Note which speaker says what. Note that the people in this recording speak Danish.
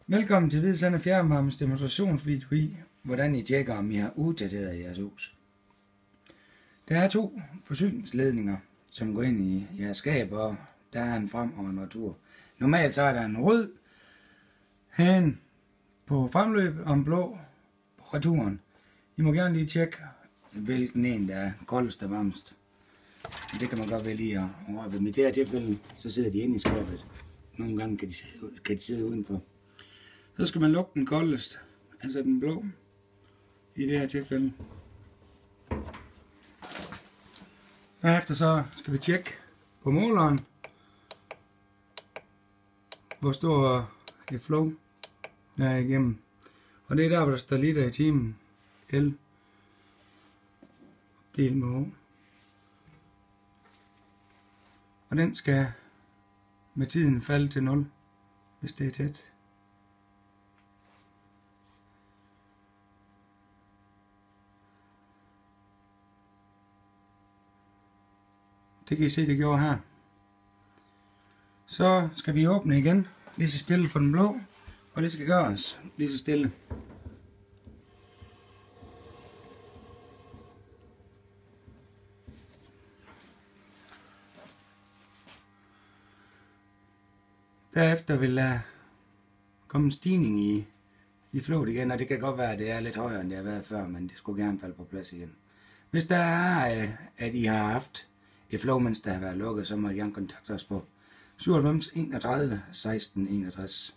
Speaker 1: Velkommen til Hvidsand Fjernvarmes demonstrationsvideo i, hvordan I tjekker, om I har uddateret jeres hus. Der er 2 forsyningsledninger, som går ind i jeres skab, og der er en frem og en retur. Normalt så er der en rød hane på fremløb og en blå på returen. I må gerne lige tjekke, hvilken en der er koldest og varmest. Det kan man godt vælge lige at overveje. Men i det her tilfælde, så sidder de inde i skabet. Nogle gange kan de sidde udenfor. Så skal man lukke den koldest, altså den blå, i det her tilfælde. Derefter så skal vi tjekke på måleren, hvor stor et flow der er igennem. Og det er der, hvor der står liter i timen, L delt med H. Og den skal med tiden falde til 0, hvis det er tæt. Det kan I se, det gjorde her. Så skal vi åbne igen, lige så stille for den blå, og det skal gøres lige så stille. Derefter vil der komme en stigning i flowet igen, og det kan godt være, at det er lidt højere, end det har været før, men det skulle gerne falde på plads igen. Hvis der er, at I har haft et flow, mens der har været lukket, så må I gerne kontakte os på 97 31 16 61.